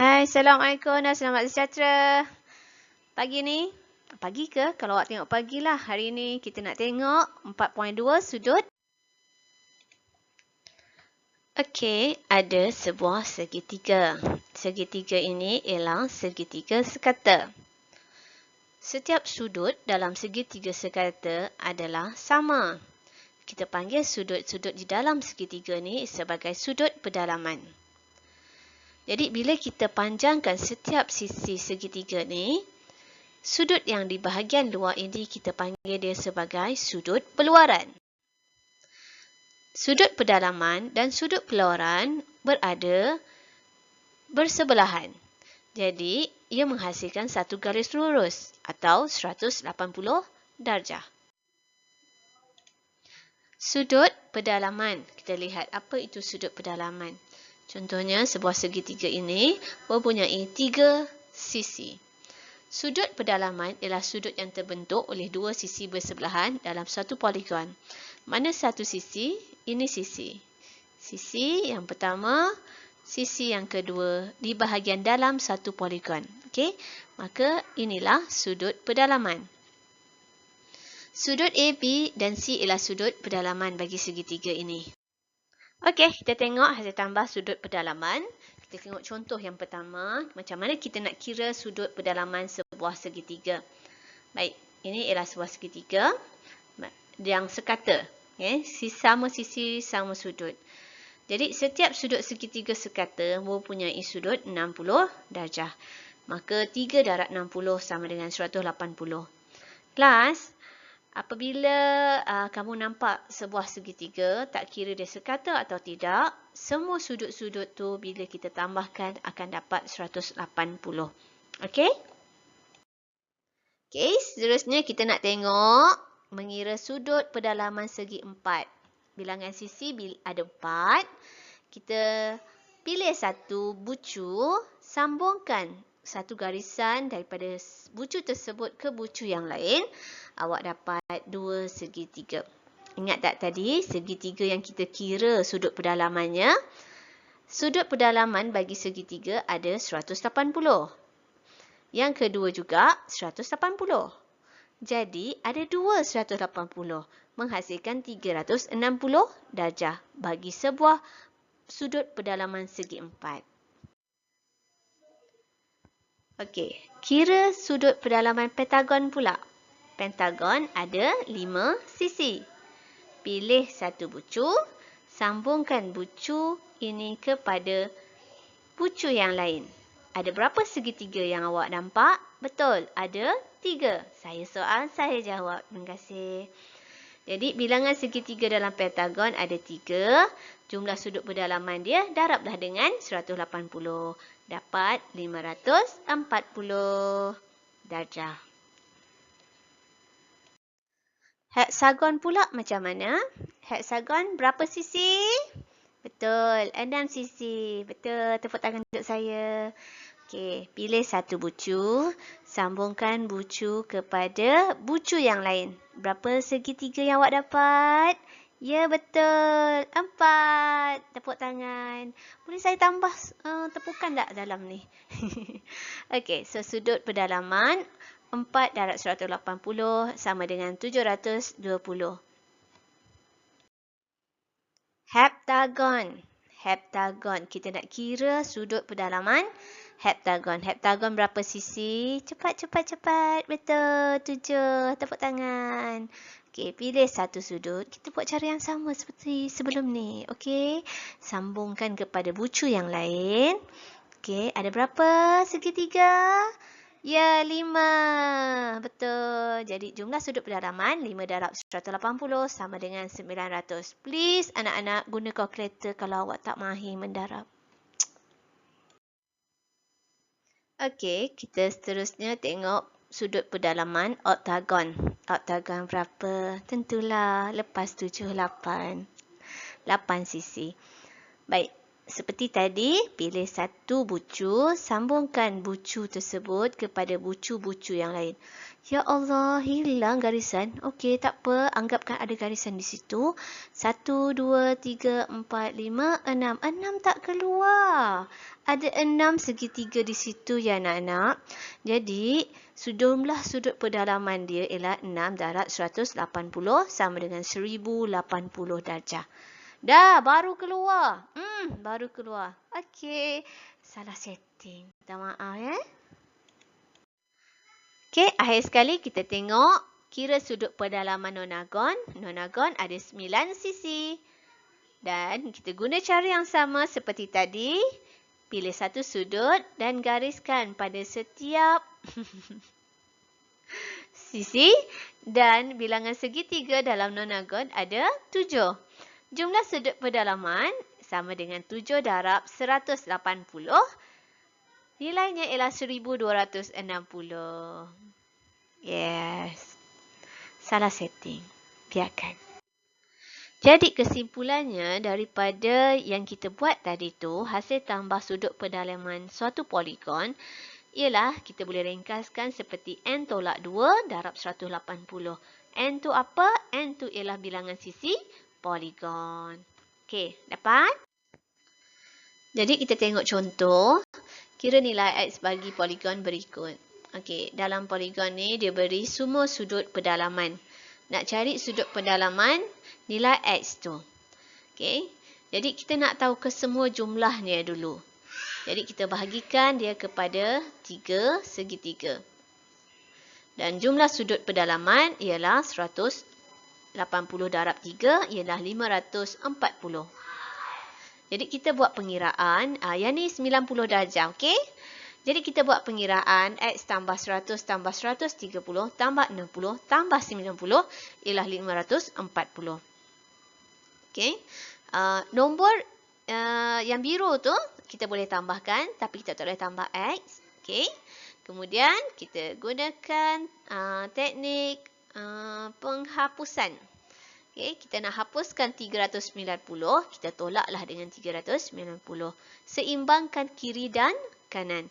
Hai, Assalamualaikum dan selamat sejahtera. Pagi ni, pagi ke? Kalau awak tengok pagi lah. Hari ni kita nak tengok 4.2 sudut. Okey, ada sebuah segitiga. Segitiga ini ialah segitiga sekata. Setiap sudut dalam segitiga sekata adalah sama. Kita panggil sudut-sudut di dalam segitiga ni sebagai sudut pedalaman. Jadi bila kita panjangkan setiap sisi segitiga ni, sudut yang di bahagian luar ini kita panggil dia sebagai sudut peluaran. Sudut pedalaman dan sudut peluaran berada bersebelahan. Jadi, ia menghasilkan satu garis lurus atau 180 darjah. Sudut pedalaman. Kita lihat apa itu sudut pedalaman. Contohnya, sebuah segitiga ini mempunyai 3 sisi. Sudut pedalaman ialah sudut yang terbentuk oleh 2 sisi bersebelahan dalam satu poligon. Mana satu sisi? Ini sisi. Sisi yang pertama, sisi yang kedua di bahagian dalam satu poligon. Okey, maka inilah sudut pedalaman. Sudut A, B dan C ialah sudut pedalaman bagi segitiga ini. Okey, kita tengok hasil tambah sudut pedalaman. Kita tengok contoh yang pertama, macam mana kita nak kira sudut pedalaman sebuah segitiga. Baik, ini ialah sebuah segitiga yang sekata. Sama sisi, sama sudut. Jadi, setiap sudut segitiga sekata mempunyai sudut 60 darjah. Maka 3 darab 60 sama dengan 180. Plus, apabila kamu nampak sebuah segitiga, tak kira dia sekata atau tidak, semua sudut-sudut tu bila kita tambahkan akan dapat 180. Okey? Okey, seterusnya kita nak tengok mengira sudut pedalaman segi 4. Bilangan sisi ada 4. Kita pilih satu bucu, sambungkan satu garisan daripada bucu tersebut ke bucu yang lain, awak dapat 2 segitiga. Ingat tak tadi segitiga yang kita kira sudut pedalamannya? Sudut pedalaman bagi segitiga ada 180. Yang kedua juga 180. Jadi ada 2 180 menghasilkan 360 darjah bagi sebuah sudut pedalaman segi 4. Okey, kira sudut pedalaman pentagon pula. Pentagon ada 5 sisi. Pilih satu bucu, sambungkan bucu ini kepada bucu yang lain. Ada berapa segitiga yang awak nampak? Betul, ada 3. Saya soal, saya jawab. Terima kasih. Jadi, bilangan segitiga dalam pentagon ada 3. Jumlah sudut pedalaman dia darablah dengan 180. Dapat 540 darjah. Heksagon pula macam mana? Heksagon berapa sisi? Betul, 6 sisi. Betul, tepuk tangan untuk saya. Okey, pilih satu bucu, sambungkan bucu kepada bucu yang lain. Berapa segitiga yang awak dapat? Ya, betul. 4. Tepuk tangan. Boleh saya tambah tepukan tak dalam ni? Okey, so sudut pedalaman 4 darab 180 sama dengan 720. Heptagon. Heptagon. Kita nak kira sudut pedalaman heptagon. Heptagon berapa sisi? Cepat, cepat, cepat. Betul. 7. Tepuk tangan. Okey, pilih satu sudut. Kita buat cara yang sama seperti sebelum ni. Okey. Sambungkan kepada bucu yang lain. Okey, ada berapa segitiga? Ya, 5. Betul. Jadi, jumlah sudut pedalaman 5 darab 180 sama dengan 900. Please, anak-anak guna kalkulator kalau awak tak mahir mendarab. Okey, kita seterusnya tengok sudut pedalaman oktagon. Oktagon berapa? Tentulah lepas 7, 8. 8 sisi. Baik, seperti tadi, pilih satu bucu, sambungkan bucu tersebut kepada bucu-bucu yang lain. Ya Allah, hilang garisan. Okey, tak apa. Anggapkan ada garisan di situ. 1, 2, 3, 4, 5, 6. 6 tak keluar. Ada 6 segitiga di situ ya anak-anak. Jadi, jumlah sudut pedalaman dia ialah 6 darab 180 sama dengan 1080 darjah. Dah, baru keluar. Baru keluar. Okey, salah setting. Minta maaf ya. Okey, akhir sekali kita tengok kira sudut pedalaman nonagon. Nonagon ada 9 sisi. Dan kita guna cara yang sama seperti tadi. Pilih satu sudut dan gariskan pada setiap sisi. Dan bilangan segitiga dalam nonagon ada 7. Jumlah sudut pedalaman sama dengan 7 darab 180. Nilainya ialah 1260. Yes. Salah setting. Biarkan. Jadi kesimpulannya daripada yang kita buat tadi tu, hasil tambah sudut pedalaman suatu poligon ialah kita boleh ringkaskan seperti n tolak 2 darab 180. N tu apa? N tu ialah bilangan sisi poligon. Okey, dapat? Jadi kita tengok contoh. Kira nilai X bagi poligon berikut. Okey, dalam poligon ni dia beri semua sudut pedalaman. Nak cari sudut pedalaman nilai X tu. Okey. Jadi kita nak tahu kesemua jumlahnya dulu. Jadi kita bahagikan dia kepada 3 segitiga. Dan jumlah sudut pedalaman ialah 180 darab 3 ialah 540. Jadi kita buat pengiraan. Yang ni 90 darjah. Okey. Jadi kita buat pengiraan X tambah 100 tambah 130 tambah 60 tambah 90 ialah 540. Okey. Nombor yang biru tu kita boleh tambahkan tapi kita tak boleh tambah X. Okey. Kemudian kita gunakan teknik penghapusan. Okey, kita nak hapuskan 390, kita tolaklah dengan 390. Seimbangkan kiri dan kanan.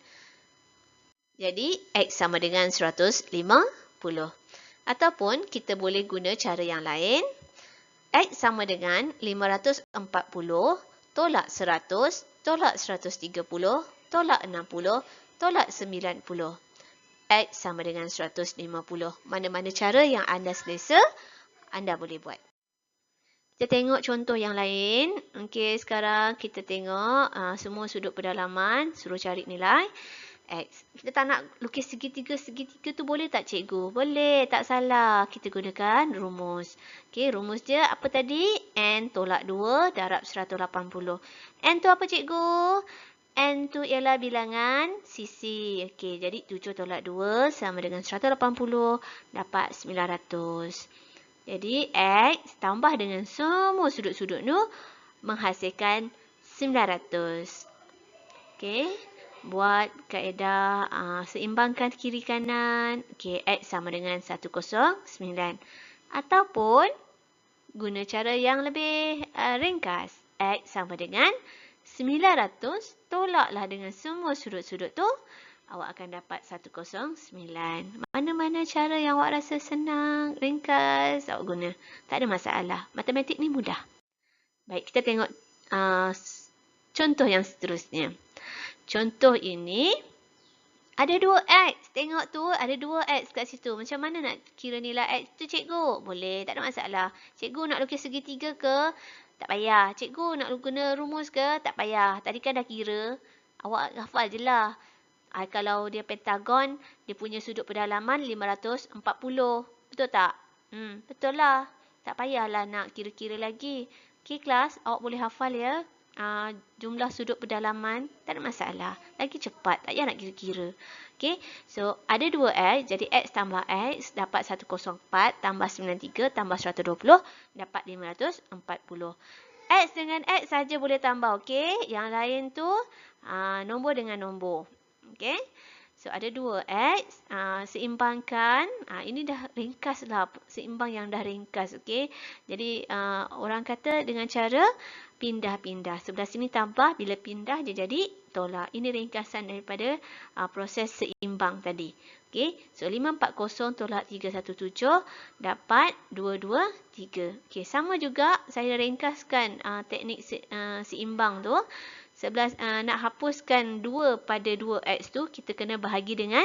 Jadi, X sama dengan 150. Ataupun, kita boleh guna cara yang lain. X sama dengan 540, tolak 100, tolak 130, tolak 60, tolak 90. X sama dengan 150. Mana-mana cara yang anda selesa, anda boleh buat. Kita tengok contoh yang lain. Okey, sekarang kita tengok semua sudut pedalaman. Suruh cari nilai X. Kita tak nak lukis segitiga. Segitiga tu boleh tak cikgu? Boleh, tak salah. Kita gunakan rumus. Okey, rumus dia apa tadi? N tolak 2 darab 180. N tu apa cikgu? N tu ialah bilangan sisi. Okey, jadi 7 tolak 2 sama dengan 180 dapat 900. Jadi, X tambah dengan semua sudut-sudut tu menghasilkan 900. Okey. Buat kaedah seimbangkan kiri kanan. Okey, X sama dengan 109. Ataupun, guna cara yang lebih ringkas. X sama dengan 900. Tolaklah dengan semua sudut-sudut tu. Awak akan dapat 109. Mana-mana cara yang awak rasa senang, ringkas, awak guna. Tak ada masalah. Matematik ni mudah. Baik, kita tengok contoh yang seterusnya. Contoh ini, ada 2X. Tengok tu, ada 2X kat situ. Macam mana nak kira nilai X tu, cikgu? Boleh, tak ada masalah. Cikgu nak lukis segitiga ke? Tak payah. Cikgu nak guna rumus ke? Tak payah. Tadi kan dah kira. Awak hafal je lah. Kalau dia pentagon, dia punya sudut pedalaman 540. Betul tak? Betul lah. Tak payahlah nak kira-kira lagi. Okey kelas, awak boleh hafal ya. Jumlah sudut pedalaman, tak ada masalah. Lagi cepat, tak payah nak kira-kira. Okey, so ada 2X, jadi X tambah X dapat 104, tambah 93, tambah 120, dapat 540. X dengan X saja boleh tambah, okey. Yang lain tu, nombor dengan nombor. Okey. So, ada 2X, seimbangkan, ini dah ringkas lah, seimbang yang dah ringkas, okey. Jadi, orang kata dengan cara pindah-pindah. Sebelah sini tambah, bila pindah dia jadi tolak. Ini ringkasan daripada proses seimbang tadi. Okey, so 540 tolak 317 dapat 223. Okey, sama juga saya ringkaskan teknik seimbang tu. Nak hapuskan 2 pada 2x tu, kita kena bahagi dengan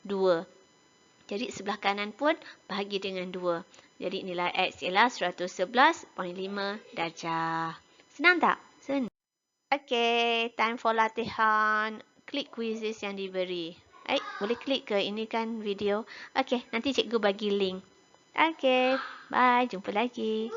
2. Jadi sebelah kanan pun bahagi dengan 2. Jadi nilai x ialah 111.5 darjah. Senang tak? Senang. Okey, time for latihan. Klik quizzes yang diberi. Boleh klik ke? Ini kan video. Okey, nanti cikgu bagi link. Okey, bye. Jumpa lagi.